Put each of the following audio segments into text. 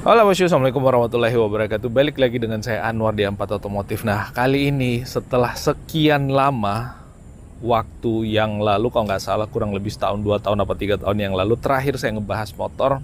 Halo bosku, assalamualaikum warahmatullahi wabarakatuh. Balik lagi dengan saya Anwar di Ampat Otomotif. Nah, kali ini setelah sekian lama waktu yang lalu, kalau nggak salah kurang lebih setahun, 2 tahun, apa 3 tahun yang lalu, terakhir saya ngebahas motor.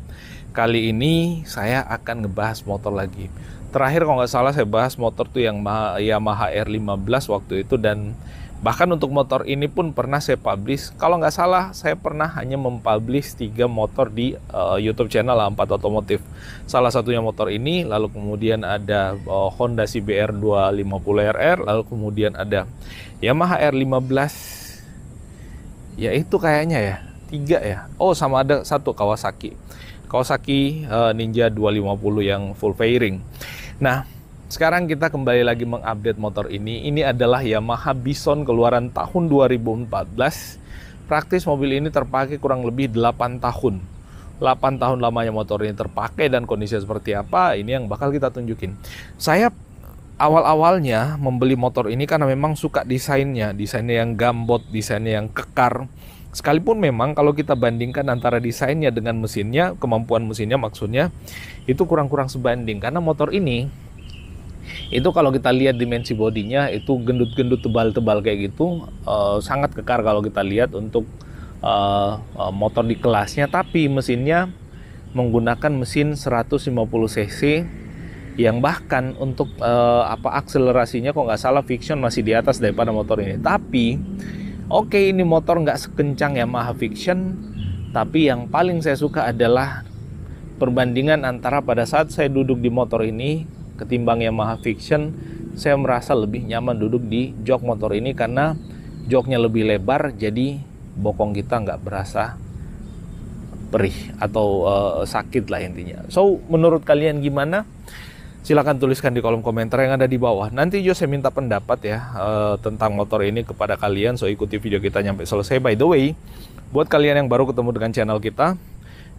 Kali ini saya akan ngebahas motor lagi. Terakhir kalau nggak salah saya bahas motor tuh yang Yamaha R15 waktu itu, dan bahkan untuk motor ini pun pernah saya publish. Kalau nggak salah saya pernah hanya mempublish 3 motor di YouTube channel Ampat Otomotif. Salah satunya motor ini, lalu kemudian ada Honda CBR 250RR, lalu kemudian ada Yamaha R15. Ya itu kayaknya ya, 3 ya. Oh, sama ada satu Kawasaki Ninja 250 yang full fairing. Nah, sekarang kita kembali lagi mengupdate motor ini. Ini adalah Yamaha Bison keluaran tahun 2014. Praktis mobil ini terpakai kurang lebih 8 tahun. 8 tahun lamanya motor ini terpakai, dan kondisinya seperti apa, ini yang bakal kita tunjukin. Saya awal-awalnya membeli motor ini karena memang suka desainnya yang gambot, desainnya yang kekar. Sekalipun memang kalau kita bandingkan antara desainnya dengan mesinnya, kemampuan mesinnya maksudnya, itu kurang-kurang sebanding. Karena motor ini, itu kalau kita lihat dimensi bodinya, itu gendut-gendut tebal-tebal kayak gitu, sangat kekar kalau kita lihat untuk motor di kelasnya. Tapi mesinnya menggunakan mesin 150 cc, yang bahkan untuk akselerasinya kok nggak salah Vixion masih di atas daripada motor ini. Tapi oke, ini motor nggak sekencang Yamaha Vixion, tapi yang paling saya suka adalah perbandingan antara pada saat saya duduk di motor ini ketimbang Yamaha Vixion. Saya merasa lebih nyaman duduk di jok motor ini karena joknya lebih lebar, jadi bokong kita nggak berasa perih atau sakit lah intinya. So, menurut kalian gimana? Silahkan tuliskan di kolom komentar yang ada di bawah. Nanti juga saya minta pendapat ya tentang motor ini kepada kalian. So, ikuti video kita sampai selesai. By the way, buat kalian yang baru ketemu dengan channel kita,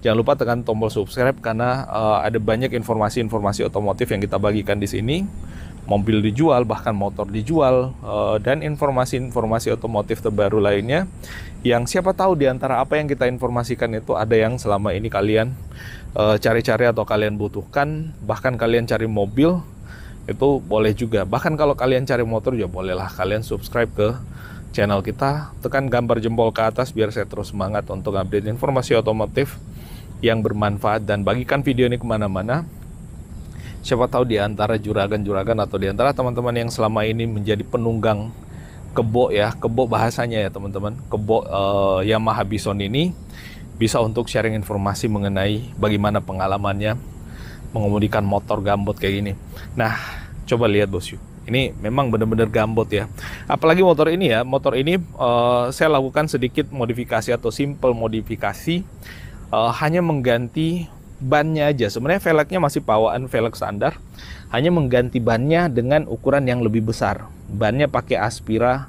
jangan lupa tekan tombol subscribe karena ada banyak informasi-informasi otomotif yang kita bagikan di sini. Mobil dijual, bahkan motor dijual, dan informasi-informasi otomotif terbaru lainnya. Yang siapa tahu di antara apa yang kita informasikan itu ada yang selama ini kalian cari-cari atau kalian butuhkan. Bahkan kalian cari mobil, itu boleh juga. Bahkan kalau kalian cari motor juga bolehlah kalian subscribe ke channel kita. Tekan gambar jempol ke atas biar saya terus semangat untuk update informasi otomotif yang bermanfaat, dan bagikan video ini kemana-mana. Siapa tahu di antara juragan-juragan atau di antara teman-teman yang selama ini menjadi penunggang kebo ya, kebo bahasanya ya teman-teman, kebo Yamaha Bison ini bisa untuk sharing informasi mengenai bagaimana pengalamannya mengemudikan motor gambot kayak gini. Nah, coba lihat bosku, ini memang benar-benar gambot ya. Apalagi motor ini ya, motor ini saya lakukan sedikit modifikasi atau simple modifikasi. Hanya mengganti bannya aja. Sebenarnya velgnya masih bawaan velg standar, hanya mengganti bannya dengan ukuran yang lebih besar. Bannya pakai Aspira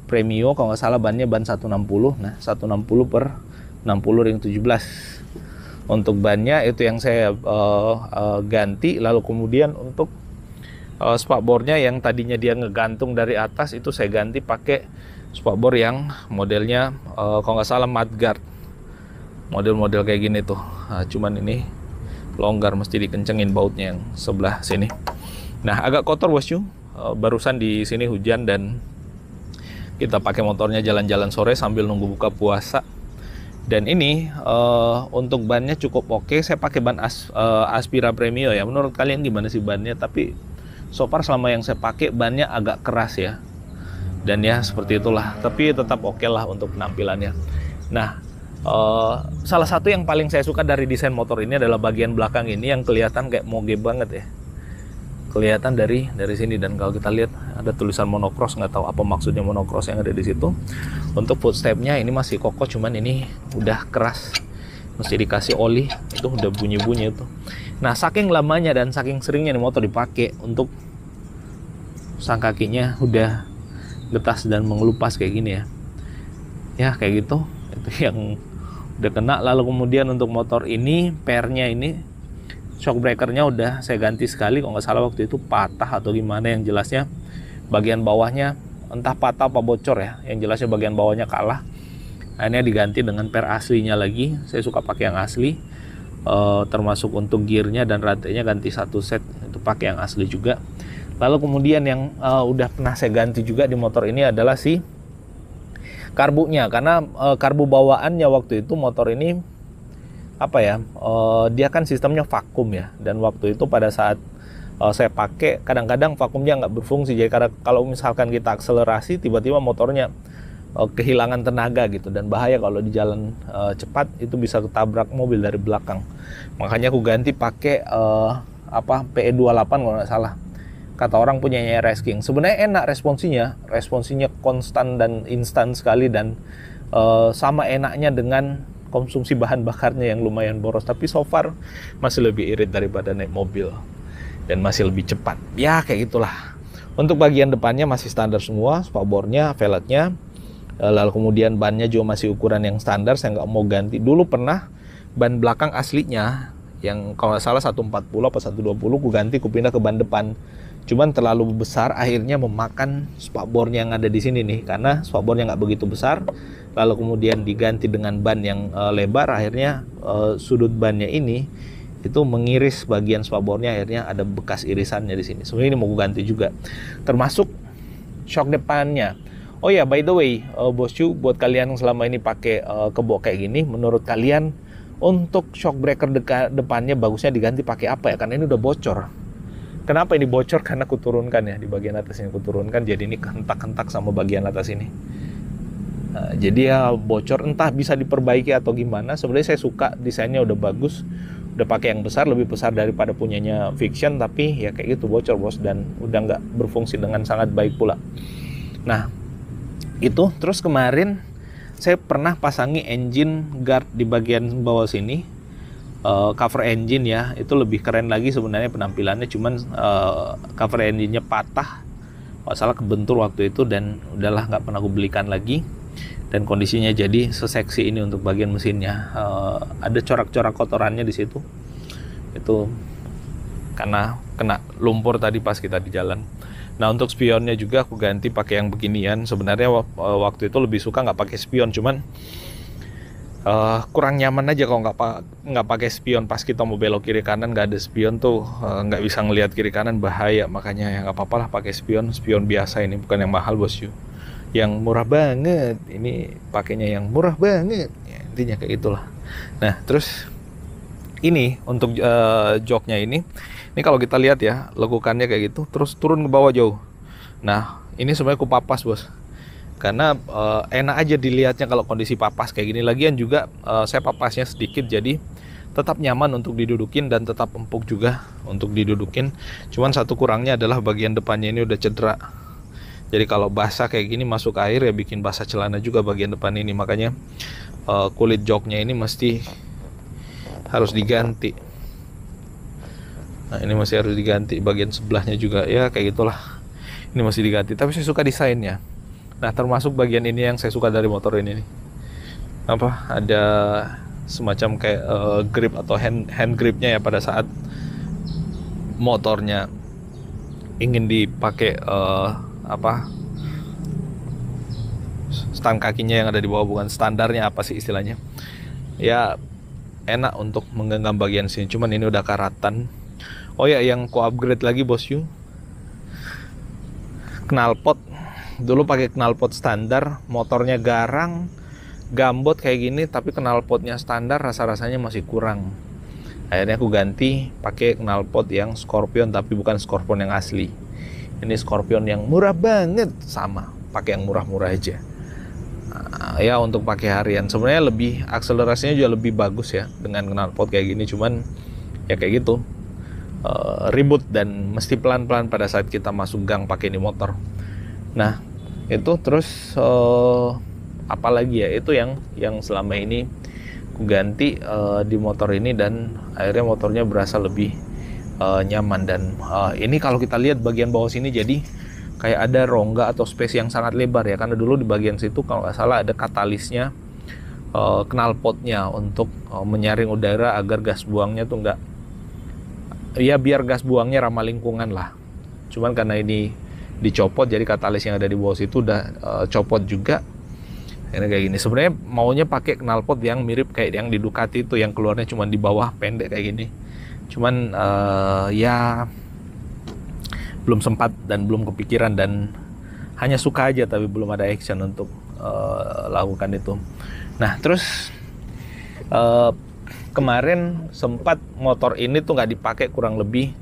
Premio, kalau nggak salah bannya ban 160. Nah, 160 per 60 ring 17 untuk bannya itu yang saya ganti. Lalu kemudian untuk spakbornya yang tadinya dia ngegantung dari atas, itu saya ganti pakai spakbor yang modelnya kalau nggak salah mudguard. Model-model kayak gini tuh, cuman ini longgar, mesti dikencengin bautnya yang sebelah sini. Nah, agak kotor bosku, barusan di sini hujan dan kita pakai motornya jalan-jalan sore sambil nunggu buka puasa. Dan ini untuk bannya cukup oke. Saya pakai ban Aspira Premio ya. Menurut kalian gimana sih bannya? Tapi so far selama yang saya pakai bannya agak keras ya. Dan ya seperti itulah. Tapi tetap oke lah untuk penampilannya. Nah, salah satu yang paling saya suka dari desain motor ini adalah bagian belakang ini yang kelihatan kayak moge banget ya. Kelihatan dari sini, dan kalau kita lihat ada tulisan monocross, nggak tahu apa maksudnya monocross yang ada di situ. Untuk footstepnya ini masih kokoh, cuman ini udah keras, mesti dikasih oli, itu udah bunyi-bunyi itu. Nah, saking lamanya dan saking seringnya nih motor dipakai, untuk sang kakinya udah getas dan mengelupas kayak gini ya. Ya kayak gitu, itu yang udah kena. Lalu kemudian untuk motor ini, pernya ini, shock breakernya udah saya ganti sekali, kalau nggak salah waktu itu patah atau gimana. Yang jelasnya bagian bawahnya entah patah apa bocor ya, yang jelasnya bagian bawahnya kalah. Akhirnya diganti dengan per aslinya lagi. Saya suka pakai yang asli. termasuk untuk gearnya dan rantainya ganti satu set, itu pakai yang asli juga. Lalu kemudian yang udah pernah saya ganti juga di motor ini adalah si karbunya, karena karbu bawaannya waktu itu motor ini apa ya, dia kan sistemnya vakum ya, dan waktu itu pada saat saya pakai kadang-kadang vakumnya nggak berfungsi. Jadi kalau misalkan kita akselerasi tiba-tiba motornya kehilangan tenaga gitu, dan bahaya kalau di jalan cepat itu bisa ketabrak mobil dari belakang. Makanya aku ganti pakai PE28 kalau nggak salah. Kata orang punyanya RS King. Sebenarnya enak responsinya konstan dan instan sekali, dan sama enaknya dengan konsumsi bahan bakarnya yang lumayan boros. Tapi so far masih lebih irit daripada naik mobil, dan masih lebih cepat. Ya kayak gitulah. Untuk bagian depannya masih standar semua, spakbornya, velgnya, lalu kemudian bannya juga masih ukuran yang standar. Saya nggak mau ganti. Dulu pernah ban belakang aslinya yang kalau nggak salah 140 atau 120 ku ganti, ku pindah ke ban depan. Cuman terlalu besar, akhirnya memakan spakbornya yang ada di sini nih, karena spakbornya nggak begitu besar. Lalu kemudian diganti dengan ban yang lebar, akhirnya sudut bannya ini itu mengiris bagian spakbornya, akhirnya ada bekas irisannya di sini. Sebenarnya ini mau ganti juga, termasuk shock depannya. Oh ya, by the way, bosku, buat kalian yang selama ini pakai kebok kayak gini, menurut kalian untuk shock breaker depannya bagusnya diganti pakai apa ya? Karena ini udah bocor. Kenapa ini bocor? Karena aku turunkan ya, di bagian atas ini aku turunkan, jadi ini hentak-hentak sama bagian atas ini. Jadi ya bocor, entah bisa diperbaiki atau gimana. Sebenarnya saya suka, desainnya udah bagus, udah pakai yang besar, lebih besar daripada punyanya Fiction, tapi ya kayak gitu bocor bos, dan udah nggak berfungsi dengan sangat baik pula. Nah itu, terus kemarin saya pernah pasangi engine guard di bagian bawah sini, cover engine ya, itu lebih keren lagi sebenarnya penampilannya, cuman cover engine-nya patah, masalah kebentur waktu itu, dan udahlah nggak pernah aku belikan lagi. Dan kondisinya jadi seseksi ini untuk bagian mesinnya. Ada corak-corak kotorannya di situ. Itu karena kena lumpur tadi pas kita di jalan. Nah untuk spionnya juga aku ganti pakai yang beginian. Sebenarnya waktu itu lebih suka nggak pakai spion, cuman kurang nyaman aja kalau nggak pakai spion. Pas kita mau belok kiri kanan nggak ada spion tuh, nggak bisa ngelihat kiri kanan, bahaya. Makanya ya nggak apa-apa lah pakai spion biasa ini, bukan yang mahal bos you. Yang murah banget, ini pakainya yang murah banget ya, intinya kayak gitulah. Nah terus ini untuk joknya ini kalau kita lihat ya, lekukannya kayak gitu, terus turun ke bawah jauh. Nah ini sebenarnya aku papas bos, karena enak aja dilihatnya kalau kondisi papas kayak gini. Lagian juga saya papasnya sedikit, jadi tetap nyaman untuk didudukin dan tetap empuk juga untuk didudukin. Cuman satu kurangnya adalah bagian depannya ini udah cedera. Jadi kalau basah kayak gini masuk air ya bikin basah celana juga bagian depan ini. Makanya kulit joknya ini mesti harus diganti. Nah ini masih harus diganti, bagian sebelahnya juga ya kayak gitulah. Ini masih diganti, tapi saya suka desainnya. Nah termasuk bagian ini yang saya suka dari motor ini nih. Apa, ada semacam kayak grip atau hand gripnya ya, pada saat motornya ingin dipakai stang kakinya yang ada di bawah, bukan standarnya, apa sih istilahnya ya, enak untuk menggenggam bagian sini. Cuman ini udah karatan. Oh ya, yang ku upgrade lagi bos you, knalpot. Dulu pakai knalpot standar, motornya garang gambot kayak gini, tapi knalpotnya standar rasa-rasanya masih kurang. Akhirnya aku ganti pakai knalpot yang Scorpion, tapi bukan Scorpion yang asli. Ini Scorpion yang murah banget, sama pakai yang murah-murah aja. Nah, ya untuk pakai harian sebenarnya lebih, akselerasinya juga lebih bagus ya dengan knalpot kayak gini. Cuman ya kayak gitu, ribut dan mesti pelan-pelan pada saat kita masuk gang pakai ini motor. Nah itu terus apalagi ya, itu yang selama ini aku ganti di motor ini, dan akhirnya motornya berasa lebih nyaman. Dan ini kalau kita lihat bagian bawah sini jadi kayak ada rongga atau space yang sangat lebar ya, karena dulu di bagian situ kalau nggak salah ada katalisnya, knalpotnya untuk menyaring udara agar gas buangnya tuh nggak, ya biar gas buangnya ramah lingkungan lah. Cuman karena ini dicopot, jadi katalis yang ada di bawah situ udah copot juga. Ini kayak gini. Sebenarnya maunya pakai knalpot yang mirip kayak yang di Ducati itu, yang keluarnya cuma di bawah pendek kayak gini. Cuman ya belum sempat dan belum kepikiran, dan hanya suka aja tapi belum ada action untuk lakukan itu. Nah terus kemarin sempat motor ini tuh nggak dipakai kurang lebih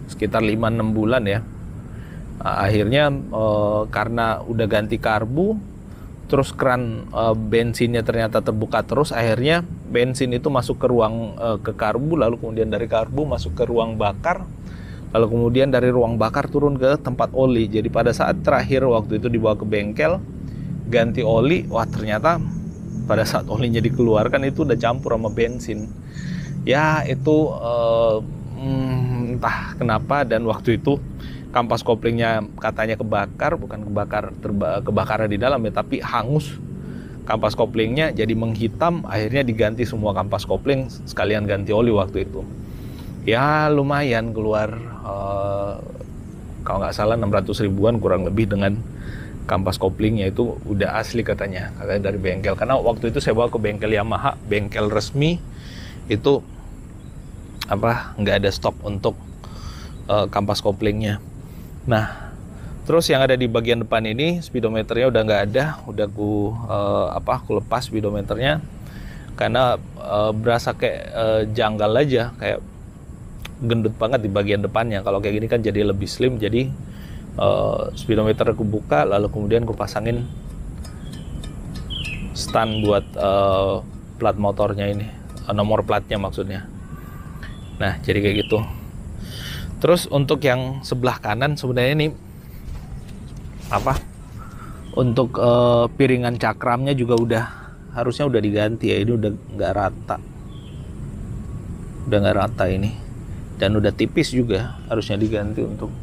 sekitar 5-6 bulan ya. Akhirnya karena udah ganti karbu, terus keran bensinnya ternyata terbuka terus, akhirnya bensin itu masuk ke ruang ke karbu, lalu kemudian dari karbu masuk ke ruang bakar, lalu kemudian dari ruang bakar turun ke tempat oli. Jadi pada saat terakhir waktu itu dibawa ke bengkel ganti oli, wah ternyata pada saat olinya dikeluarkan itu udah campur sama bensin. Ya itu entah kenapa, dan waktu itu kampas koplingnya katanya kebakar, bukan kebakaran di dalam ya, tapi hangus kampas koplingnya jadi menghitam. Akhirnya diganti semua kampas kopling sekalian ganti oli waktu itu. Ya lumayan keluar kalau nggak salah 600 ribuan kurang lebih dengan kampas koplingnya. Itu udah asli katanya dari bengkel, karena waktu itu saya bawa ke bengkel Yamaha, bengkel resmi itu nggak ada stok untuk kampas koplingnya. Nah, terus yang ada di bagian depan ini speedometernya udah nggak ada, udah aku lepas speedometernya karena berasa kayak janggal aja, kayak gendut banget di bagian depannya. Kalau kayak gini kan jadi lebih slim, jadi speedometer aku buka, lalu kemudian aku pasangin stand buat plat motornya ini, nomor platnya maksudnya. Nah, jadi kayak gitu. Terus untuk yang sebelah kanan sebenarnya ini untuk piringan cakramnya juga harusnya udah diganti ya. Ini udah nggak rata ini, dan udah tipis juga, harusnya diganti untuk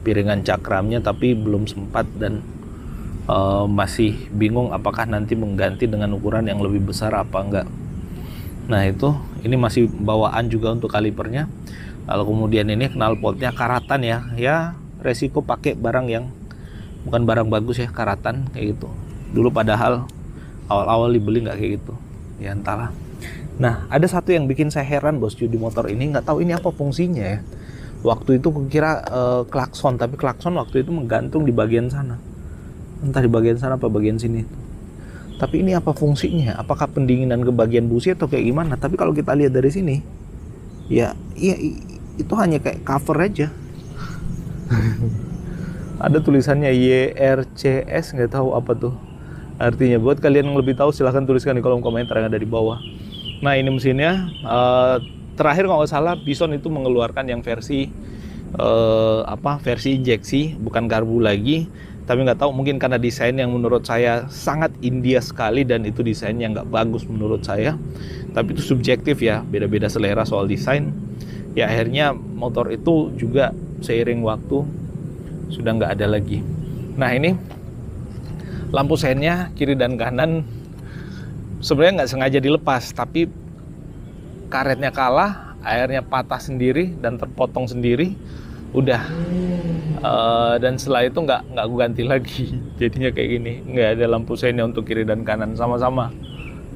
piringan cakramnya, tapi belum sempat, dan masih bingung apakah nanti mengganti dengan ukuran yang lebih besar apa enggak. Nah itu, ini masih bawaan juga untuk kalipernya. Lalu kemudian ini knalpotnya karatan ya, resiko pakai barang yang bukan barang bagus ya, karatan kayak gitu. Dulu padahal awal-awal dibeli nggak kayak gitu, ya entahlah. Nah ada satu yang bikin saya heran bosku di motor ini, nggak tahu ini apa fungsinya ya. Waktu itu kira klakson, tapi klakson waktu itu menggantung di bagian sana, entah di bagian sana apa bagian sini. Tapi ini apa fungsinya? Apakah pendinginan ke bagian busi atau kayak gimana? Tapi kalau kita lihat dari sini, ya iya itu hanya kayak cover aja. Ada tulisannya YRCS, nggak tahu apa tuh artinya. Buat kalian yang lebih tahu silahkan tuliskan di kolom komentar yang ada di bawah. Nah ini mesinnya terakhir kalau nggak salah Bison itu mengeluarkan yang versi versi injeksi, bukan karbu lagi. Tapi nggak tahu, mungkin karena desain yang menurut saya sangat India sekali, dan itu desain yang nggak bagus menurut saya. Tapi itu subjektif ya, beda-beda selera soal desain. Ya akhirnya motor itu juga seiring waktu sudah nggak ada lagi. Nah ini lampu sennya kiri dan kanan sebenarnya nggak sengaja dilepas, tapi karetnya kalah, airnya patah sendiri dan terpotong sendiri. Udah dan setelah itu nggak gue ganti lagi. Jadinya kayak gini, nggak ada lampu sennya untuk kiri dan kanan, sama-sama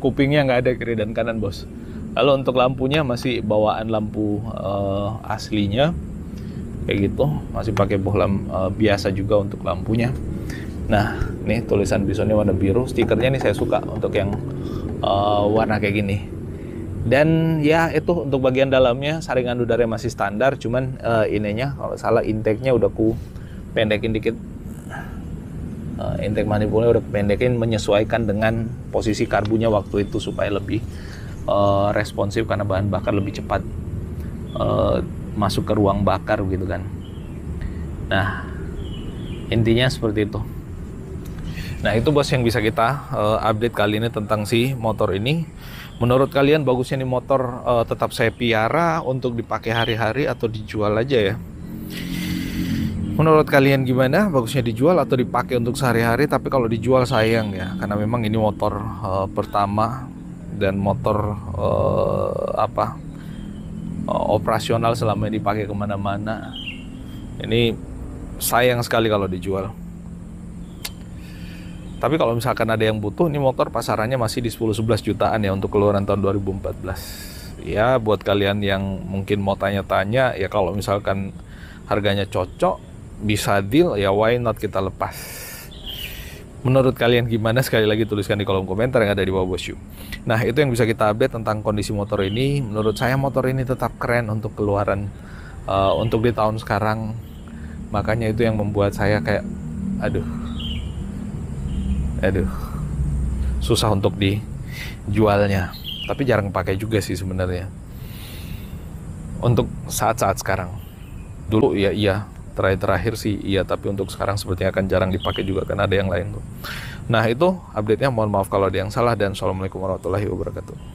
kupingnya nggak ada kiri dan kanan bos. Lalu untuk lampunya masih bawaan lampu aslinya kayak gitu, masih pakai bohlam biasa juga untuk lampunya. Nah nih tulisan Bisonnya warna biru, stikernya nih saya suka untuk yang warna kayak gini. Dan ya itu untuk bagian dalamnya saringan udara masih standar, cuman ininya kalau salah intake-nya udah ku pendekin dikit. Intake manifolnya udah pendekin menyesuaikan dengan posisi karbunya waktu itu supaya lebih responsif, karena bahan bakar lebih cepat masuk ke ruang bakar gitu kan. Nah intinya seperti itu. Nah itu bos yang bisa kita update kali ini tentang si motor ini. Menurut kalian bagusnya nih motor tetap saya piara untuk dipakai hari-hari atau dijual aja ya? Menurut kalian gimana? Bagusnya dijual atau dipakai untuk sehari-hari? Tapi kalau dijual sayang ya, karena memang ini motor pertama dan motor operasional selama ini dipakai kemana-mana. Ini sayang sekali kalau dijual. Tapi kalau misalkan ada yang butuh, ini motor pasarannya masih di 10-11 jutaan ya untuk keluaran tahun 2014. Ya buat kalian yang mungkin mau tanya-tanya, ya kalau misalkan harganya cocok, bisa deal, ya why not kita lepas. Menurut kalian gimana? Sekali lagi tuliskan di kolom komentar yang ada di bawah bosku. Nah itu yang bisa kita update tentang kondisi motor ini. Menurut saya motor ini tetap keren untuk keluaran untuk di tahun sekarang. Makanya itu yang membuat saya kayak aduh susah untuk dijualnya. Tapi jarang pakai juga sih sebenarnya untuk saat-saat sekarang. Dulu ya iya, terakhir sih iya, tapi untuk sekarang sepertinya akan jarang dipakai juga kan ada yang lain tuh. Nah itu update-nya, mohon maaf kalau ada yang salah, dan assalamualaikum warahmatullahi wabarakatuh.